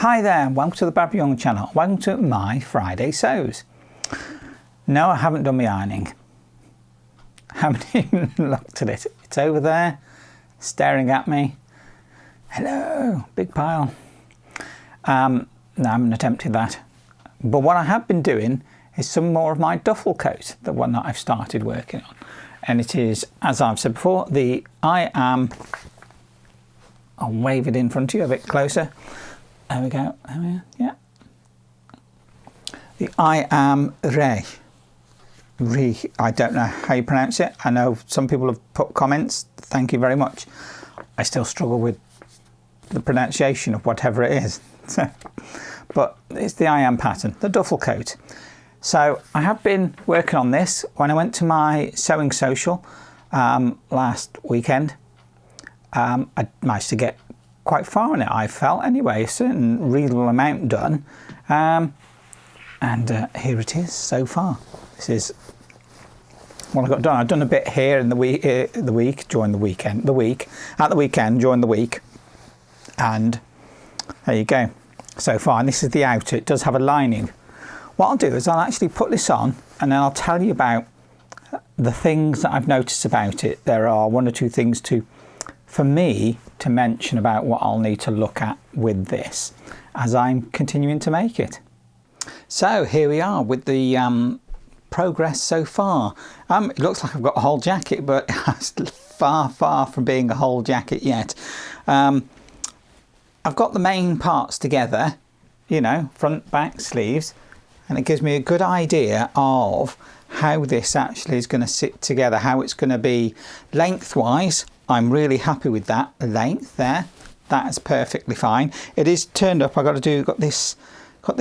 Hi there, welcome to the Barbara Young channel. Welcome to my Friday sews. No, I haven't done my ironing. I haven't even looked at it. It's over there, staring at me. Hello, big pile. No, I haven't attempted that. But what I have been doing is some more of my duffel coat, the one that I've started working on. And it is, as I've said before, I'll wave it in front of you a bit closer. There we go. There we are. Yeah. The I am Ray. I don't know how you pronounce it. I know some people have put comments. Thank you very much. I still struggle with the pronunciation of whatever it is. But it's the I am pattern, the duffel coat. So I have been working on this when I went to my sewing social last weekend. I managed to get quite far in it, I felt anyway, a certain reasonable amount done, and here it is so far. This is what I got done. I've done a bit here in the week, during the weekend, at the weekend during the week, and there you go. So far, and this is the outer. It does have a lining. What I'll do is I'll actually put this on, and then I'll tell you about the things that I've noticed about it. There are one or two things for me to mention about what I'll need to look at with this as I'm continuing to make it. So here we are with the progress so far. It looks like I've got a whole jacket, but it's far from being a whole jacket yet. I've got the main parts together, you know, front, back, sleeves, and it gives me a good idea of how this actually is going to sit together, how it's going to be lengthwise. I'm really happy with that length there. That is perfectly fine. It is turned up. Got this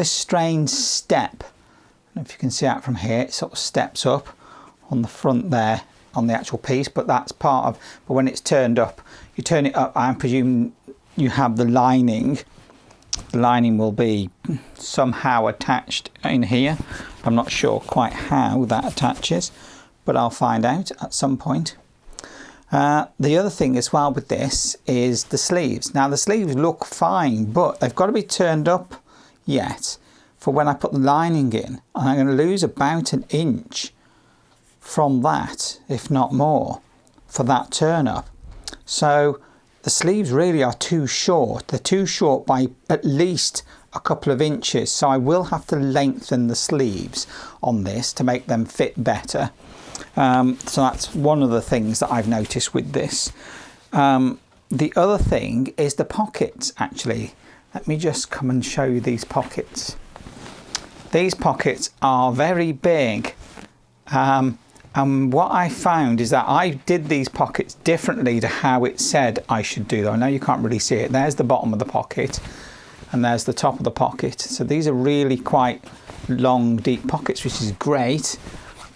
strange step. I don't know if you can see that from here. It sort of steps up on the front there on the actual piece, but that's part of. But when it's turned up, you turn it up. I presume you have the lining. The lining will be somehow attached in here. I'm not sure quite how that attaches, but I'll find out at some point. The other thing as well with this is the sleeves. Now the sleeves look fine, but they've got to be turned up yet for when I put the lining in. And I'm going to lose about an inch from that, if not more, for that turn up. So the sleeves really are too short. They're too short by at least a couple of inches. So I will have to lengthen the sleeves on this to make them fit better. So that's one of the things that I've noticed with this. The other thing is the pockets, actually. Let me just come and show you these pockets. These pockets are very big. And what I found is that I did these pockets differently to how it said I should do them. I know you can't really see it. There's the bottom of the pocket and there's the top of the pocket. So these are really quite long, deep pockets, which is great.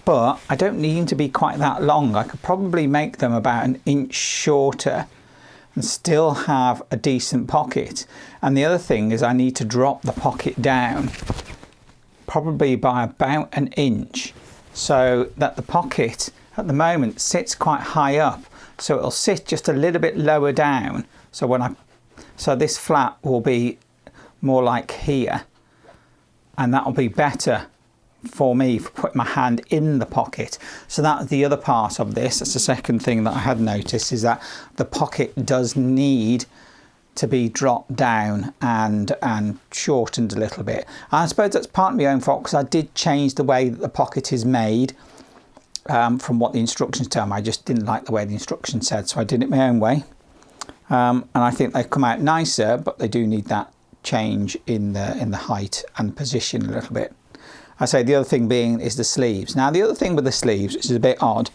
But I don't need them to be quite that long. I could probably make them about an inch shorter and still have a decent pocket. And the other thing is I need to drop the pocket down probably by about an inch so that the pocket at the moment sits quite high up. So it'll sit just a little bit lower down. So this flap will be more like here, and that'll be better for me for putting my hand in the pocket. So that's the other part of this. That's the second thing that I had noticed, is that the pocket does need to be dropped down and shortened a little bit. And I suppose that's part of my own fault, because I did change the way that the pocket is made from what the instructions tell me. I just didn't like the way the instructions said, so I did it my own way. And I think they've come out nicer, but they do need that change in the height and position a little bit. I say the other thing being is the sleeves. Now the other thing with the sleeves, which is a bit odd,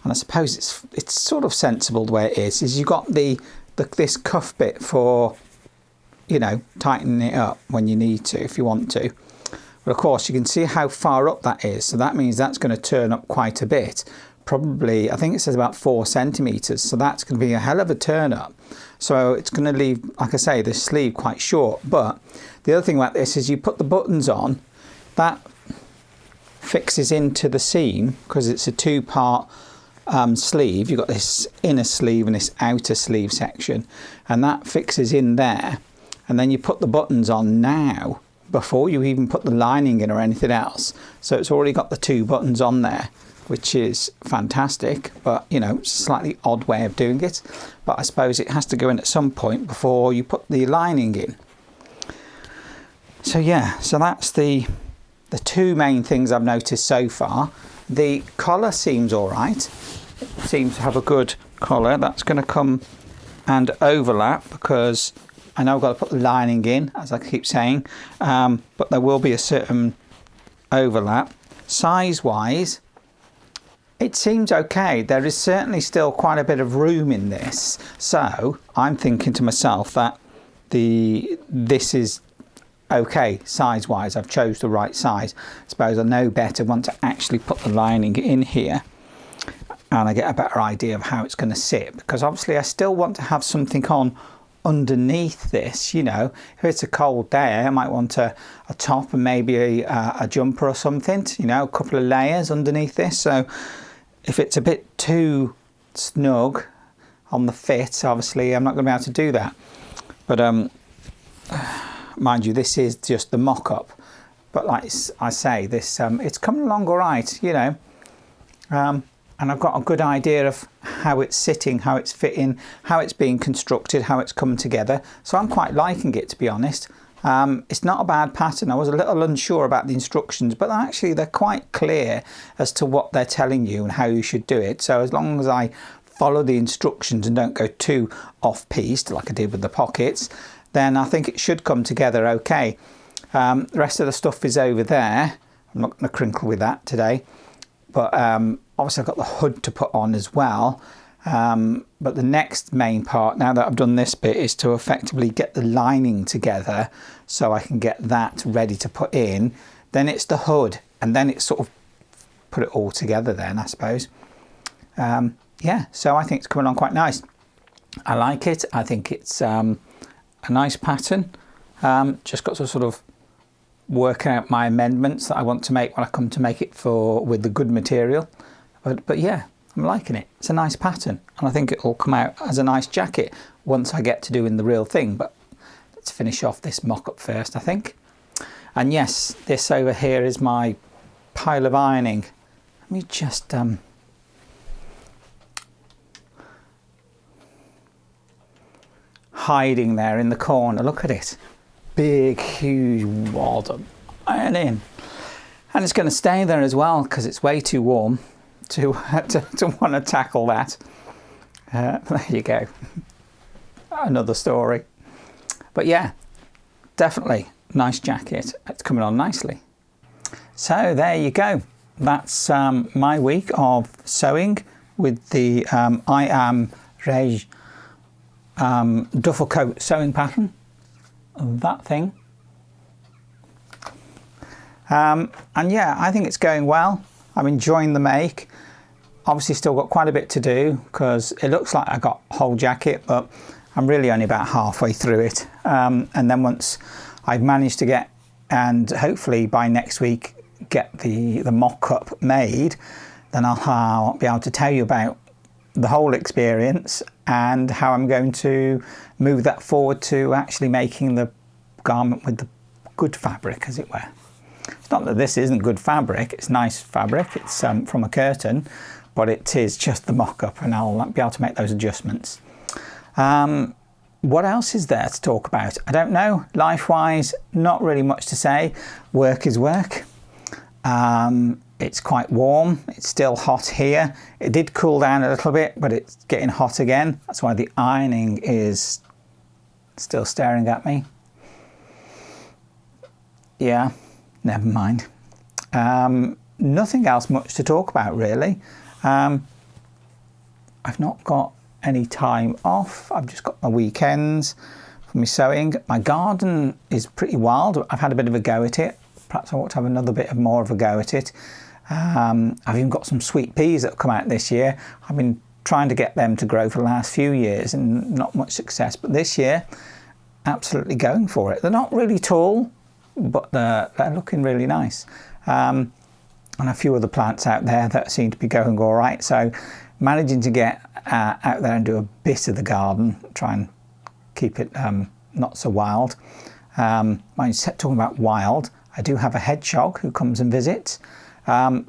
and I suppose it's sort of sensible the way it is you've got this cuff bit for, you know, tightening it up when you need to, if you want to. But of course you can see how far up that is, so that means that's going to turn up quite a bit. Probably, I think it says about 4 centimeters, so that's going to be a hell of a turn up. So it's going to leave, like I say, the sleeve quite short. But the other thing about this is you put the buttons on, that fixes into the seam because it's a two-part sleeve. You've got this inner sleeve and this outer sleeve section, and that fixes in there. and then you put the buttons on now before you even put the lining in or anything else. So it's already got the 2 buttons on there, which is fantastic, but you know, it's a slightly odd way of doing it. But I suppose it has to go in at some point before you put the lining in. So yeah, so that's the 2 main things I've noticed so far. The collar seems all right. It seems to have a good collar. That's going to come and overlap because I know I've got to put the lining in, as I keep saying, but there will be a certain overlap. Size-wise, it seems okay. There is certainly still quite a bit of room in this. So I'm thinking to myself that this is okay size-wise. I've chose the right size. I suppose I know better once I actually put the lining in here and I get a better idea of how it's going to sit, because obviously I still want to have something on underneath this. You know, if it's a cold day, I might want a top and maybe a jumper or something, you know, a couple of layers underneath this. So if it's a bit too snug on the fit, obviously I'm not going to be able to do that. But mind you, this is just the mock-up, but like I say, this it's coming along all right, you know, and I've got a good idea of how it's sitting, how it's fitting, how it's being constructed, how it's come together. So I'm quite liking it, to be honest. It's not a bad pattern. I was a little unsure about the instructions, but actually they're quite clear as to what they're telling you and how you should do it. So as long as I follow the instructions and don't go too off-piste like I did with the pockets, then I think it should come together okay. The rest of the stuff is over there. I'm not going to crinkle with that today, but obviously I've got the hood to put on as well. But the next main part, now that I've done this bit, is to effectively get the lining together so I can get that ready to put in. Then it's the hood, and then it's sort of put it all together then, I suppose. Yeah, so I think it's coming on quite nice. I like it. I think it's a nice pattern. Just got to sort of work out my amendments that I want to make when I come to make it with the good material. But yeah, I'm liking it. It's a nice pattern, and I think it will come out as a nice jacket once I get to doing the real thing. But let's finish off this mock-up first, I think. And yes, this over here is my pile of ironing. Let me just hiding there in the corner. Look at it, big huge wad of ironing, and it's going to stay there as well because it's way too warm to want to tackle that. There you go, another story. But yeah, definitely nice jacket. It's coming on nicely. So there you go. That's my week of sewing with the I Am Reg Duffle Coat sewing pattern, that thing. And yeah, I think it's going well. I'm enjoying the make. Obviously still got quite a bit to do because it looks like I got a whole jacket, but I'm really only about halfway through it. And then once I've managed to get, and hopefully by next week, get the mock-up made, then I'll be able to tell you about the whole experience and how I'm going to move that forward to actually making the garment with the good fabric, as it were. It's not that this isn't good fabric, it's nice fabric, it's from a curtain, but it is just the mock-up, and I'll be able to make those adjustments. What else is there to talk about? I don't know. Life-wise, not really much to say. Work is work. It's quite warm. It's still hot here. It did cool down a little bit, but it's getting hot again. That's why the ironing is still staring at me. Yeah, never mind. Nothing else much to talk about, really. I've not got any time off. I've just got my weekends for my sewing. My garden is pretty wild. I've had a bit of a go at it. Perhaps I want to have another bit more of a go at it. I've even got some sweet peas that have come out this year. I've been trying to get them to grow for the last few years and not much success. But this year, absolutely going for it. They're not really tall, but they're looking really nice. And a few other plants out there that seem to be going all right. So managing to get out there and do a bit of the garden, try and keep it not so wild. Talking about wild, I do have a hedgehog who comes and visits.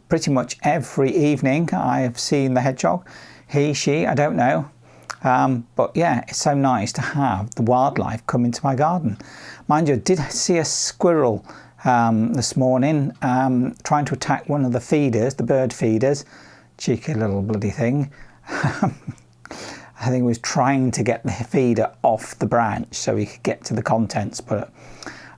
Pretty much every evening I have seen the hedgehog. He, she, I don't know. But yeah, it's so nice to have the wildlife come into my garden. Mind you, I did see a squirrel this morning trying to attack one of the feeders, the bird feeders. Cheeky little bloody thing. I think he was trying to get the feeder off the branch so he could get to the contents, but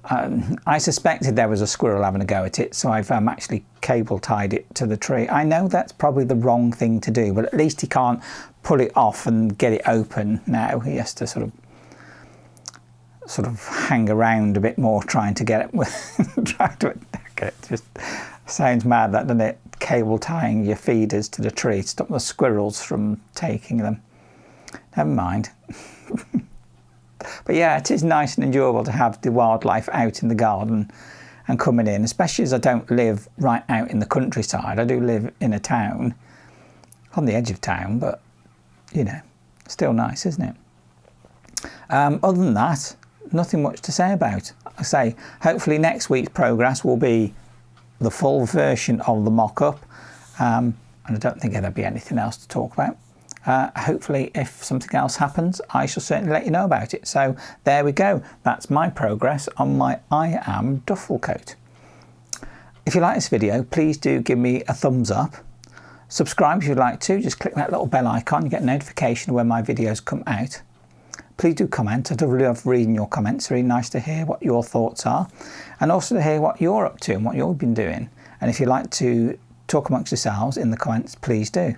I suspected there was a squirrel having a go at it, so I've actually cable tied it to the tree. I know that's probably the wrong thing to do, but at least he can't pull it off and get it open now. He has to sort of hang around a bit more trying to get it, trying to attack it. Just sounds mad, that, doesn't it? Cable tying your feeders to the tree to stop the squirrels from taking them. Never mind. But yeah, it is nice and enjoyable to have the wildlife out in the garden and coming in, especially as I don't live right out in the countryside. I do live in a town, on the edge of town, but you know, still nice, isn't it? Other than that, nothing much to say about. I say, hopefully next week's progress will be the full version of the mock-up, and I don't think there'll be anything else to talk about. Hopefully if something else happens, I shall certainly let you know about it. So there we go. That's my progress on my I Am Duffle Coat. If you like this video, please do give me a thumbs up. Subscribe if you'd like to. Just click that little bell icon. You get a notification when my videos come out. Please do comment. I do really love reading your comments. It's really nice to hear what your thoughts are, and also to hear what you're up to and what you've been doing. And if you'd like to talk amongst yourselves in the comments, please do.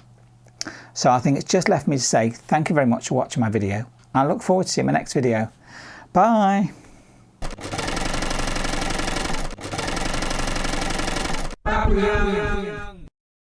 So I think it's just left me to say thank you very much for watching my video. I look forward to seeing my next video. Bye. Bye.